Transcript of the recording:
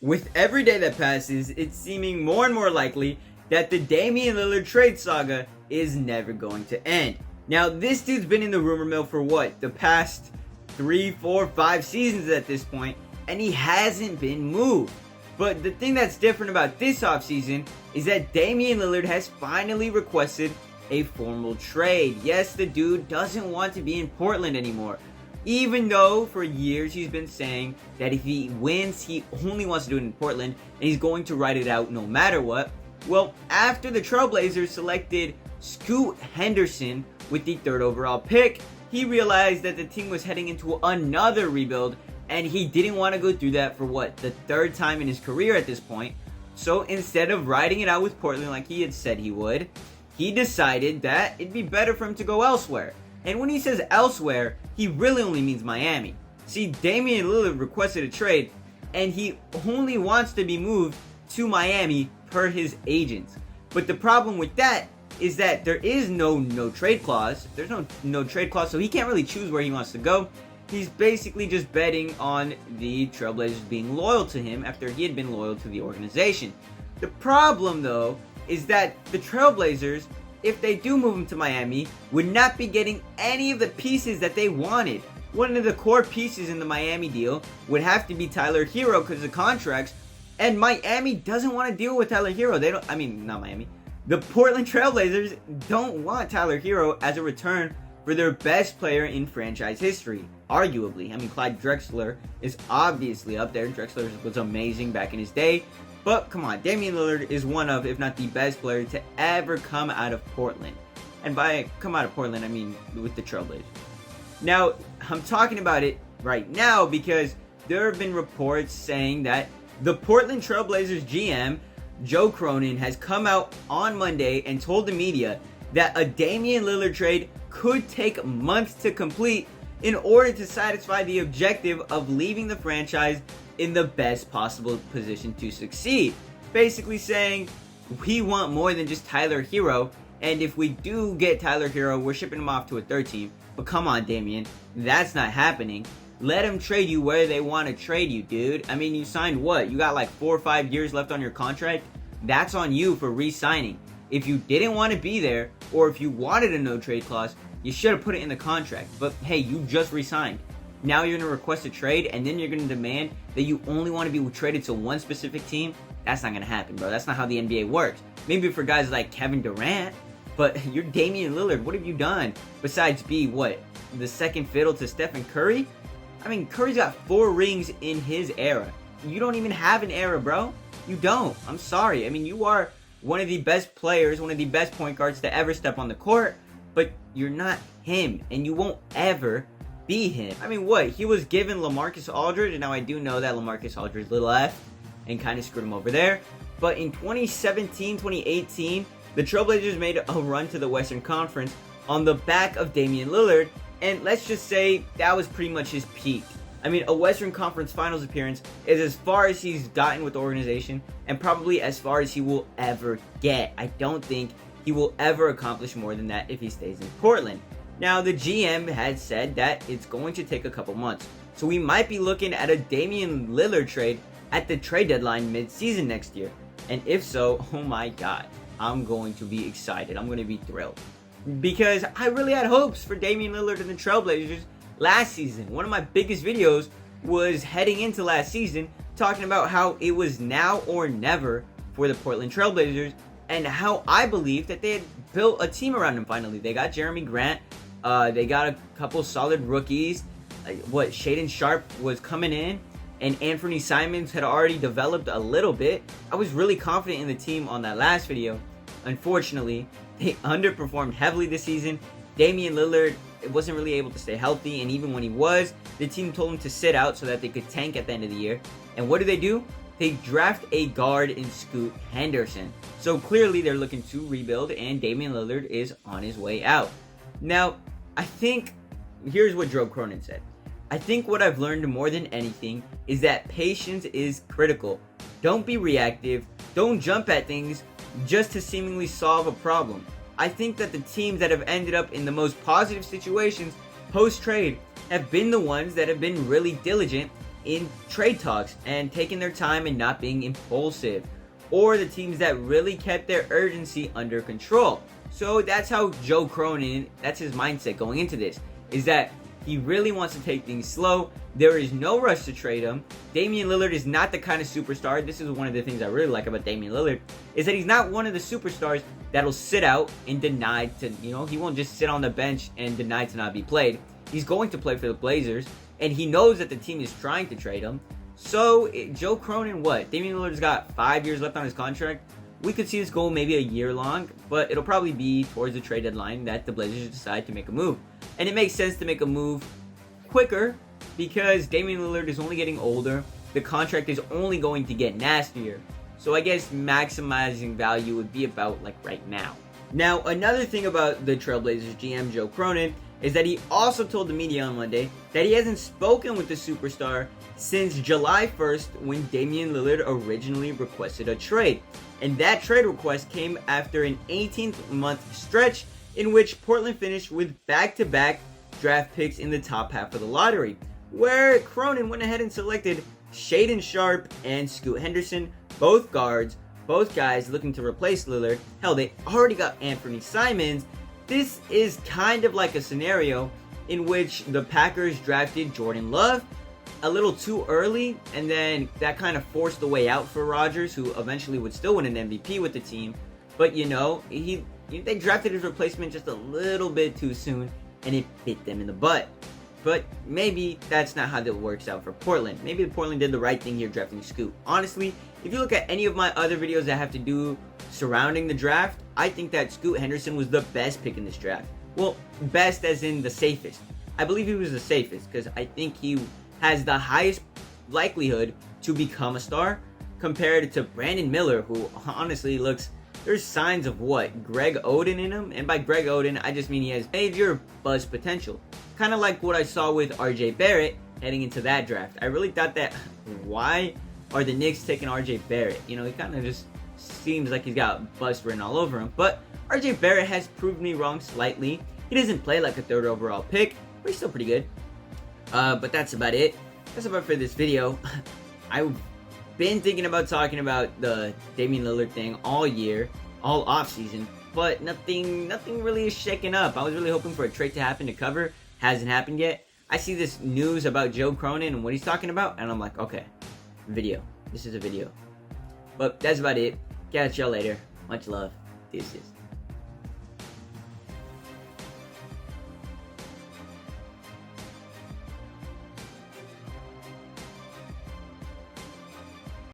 With every day that passes, it's seeming more and more likely that the Damian Lillard trade saga is never going to end. Now, this dude's been in the rumor mill for what? The past 3, 4, 5 seasons at this point, and he hasn't been moved. But the thing that's different about this offseason is that Damian Lillard has finally requested a formal trade. Yes, the dude doesn't want to be in Portland anymore. Even though for years he's been saying that if he wins, he only wants to do it in Portland and he's going to ride it out no matter what. Well, after the Trailblazers selected Scoot Henderson with the 3rd overall pick, he realized that the team was heading into another rebuild and he didn't want to go through that for the 3rd time in his career at this point. So instead of riding it out with Portland like he had said he would, he decided that it'd be better for him to go elsewhere. And when he says elsewhere, he really only means Miami. See, Damian Lillard requested a trade, and he only wants to be moved to Miami per his agents. But the problem with that is that there is no trade clause. There's no trade clause, so he can't really choose where he wants to go. He's basically just betting on the Trailblazers being loyal to him after he had been loyal to the organization. The problem, though, is that the Trailblazers, if they do move him to Miami, would not be getting any of the pieces that they wanted. One of the core pieces in the Miami deal would have to be Tyler Hero because of contracts, and Miami doesn't want to deal with Tyler Hero. Not Miami. The Portland Trailblazers don't want Tyler Hero as a return for their best player in franchise history, arguably. Clyde Drexler is obviously up there. Drexler was amazing back in his day. But come on, Damian Lillard is one of, if not the best player to ever come out of Portland. And by come out of Portland, I mean with the Trailblazers. Now, I'm talking about it right now because there have been reports saying that the Portland Trailblazers GM, Joe Cronin, has come out on Monday and told the media that a Damian Lillard trade could take months to complete in order to satisfy the objective of leaving the franchise in the best possible position to succeed. Basically saying, we want more than just Tyler Hero, and if we do get Tyler Hero, we're shipping him off to a 3rd team. But come on, Damian, that's not happening. Let them trade you where they want to trade you, dude. You signed what? You got like 4 or 5 years left on your contract? That's on you for re-signing. If you didn't want to be there, or if you wanted a no-trade clause, you should have put it in the contract. But hey, you just re-signed. Now you're going to request a trade, and then you're going to demand that you only want to be traded to one specific team? That's not going to happen, bro. That's not how the NBA works. Maybe for guys like Kevin Durant, but you're Damian Lillard. What have you done besides be, the second fiddle to Stephen Curry? Curry's got 4 rings in his era. You don't even have an era, bro. You don't. I'm sorry. You are one of the best players, one of the best point guards to ever step on the court, but you're not him, and you won't ever be him. He was given LaMarcus Aldridge, and now I do know that LaMarcus Aldridge left and kind of screwed him over there. But in 2017, 2018, the Trailblazers made a run to the Western Conference on the back of Damian Lillard, and let's just say that was pretty much his peak. A Western Conference Finals appearance is as far as he's gotten with the organization, and probably as far as he will ever get. I don't think he will ever accomplish more than that if he stays in Portland. Now, the GM had said that it's going to take a couple months, so we might be looking at a Damian Lillard trade at the trade deadline mid-season next year. And if so, oh my god, I'm going to be excited. I'm going to be thrilled. Because I really had hopes for Damian Lillard and the Trailblazers last season. One of my biggest videos was heading into last season, talking about how it was now or never for the Portland Trailblazers, and how I believe that they had built a team around him finally. They got Jeremy Grant. They got a couple solid rookies. Shaedon Sharpe was coming in, and Anthony Simons had already developed a little bit. I was really confident in the team on that last video. Unfortunately, they underperformed heavily this season. Damian Lillard wasn't really able to stay healthy, and even when he was, the team told him to sit out so that they could tank at the end of the year. And what do? They draft a guard in Scoot Henderson. So clearly they're looking to rebuild, and Damian Lillard is on his way out. Now, I think, here's what Joe Cronin said. I think what I've learned more than anything is that patience is critical. Don't be reactive. Don't jump at things just to seemingly solve a problem. I think that the teams that have ended up in the most positive situations post-trade have been the ones that have been really diligent in trade talks and taking their time and not being impulsive, or the teams that really kept their urgency under control. So that's how Joe Cronin, that's his mindset going into this, is that he really wants to take things slow. There is no rush to trade him. Damian Lillard is not the kind of superstar. This is one of the things I really like about Damian Lillard, is that he's not one of the superstars that'll sit out and deny to, he won't just sit on the bench and deny to not be played. He's going to play for the Blazers, and he knows that the team is trying to trade him. So, Joe Cronin, Damian Lillard's got 5 years left on his contract. We could see this go maybe a year long, but it'll probably be towards the trade deadline that the Blazers decide to make a move. And it makes sense to make a move quicker because Damian Lillard is only getting older. The contract is only going to get nastier. So I guess maximizing value would be about like right now. Now, another thing about the Trailblazers GM Joe Cronin is that he also told the media on Monday that he hasn't spoken with the superstar since July 1st when Damian Lillard originally requested a trade. And that trade request came after an 18-month stretch in which Portland finished with back-to-back draft picks in the top half of the lottery, where Cronin went ahead and selected Shaedon Sharpe and Scoot Henderson, both guards, both guys looking to replace Lillard. Hell, they already got Anthony Simons. This is kind of like a scenario in which the Packers drafted Jordan Love a little too early, and then that kind of forced the way out for Rodgers, who eventually would still win an MVP with the team. But they drafted his replacement just a little bit too soon, and it bit them in the butt. But maybe that's not how that works out for Portland. Maybe Portland did the right thing here drafting Scoot. Honestly, if you look at any of my other videos that have to do surrounding the draft, I think that Scoot Henderson was the best pick in this draft. Well, best as in the safest. I believe he was the safest because I think he has the highest likelihood to become a star compared to Brandon Miller, who honestly there's signs of Greg Oden in him. And by Greg Oden, I just mean he has major buzz potential. Kind of like what I saw with RJ Barrett heading into that draft. I really thought that, why are the Knicks taking RJ Barrett? He kind of just seems like he's got buzz written all over him. But RJ Barrett has proved me wrong slightly. He doesn't play like a 3rd overall pick, but he's still pretty good. But that's about it. That's about it for this video. I've been thinking about talking about the Damian Lillard thing all year, all offseason, but nothing really is shaking up. I was really hoping for a trade to happen to cover. Hasn't happened yet. I see this news about Joe Cronin and what he's talking about, and I'm like, okay, video. This is a video. But that's about it. Catch y'all later. Much love. Deuces.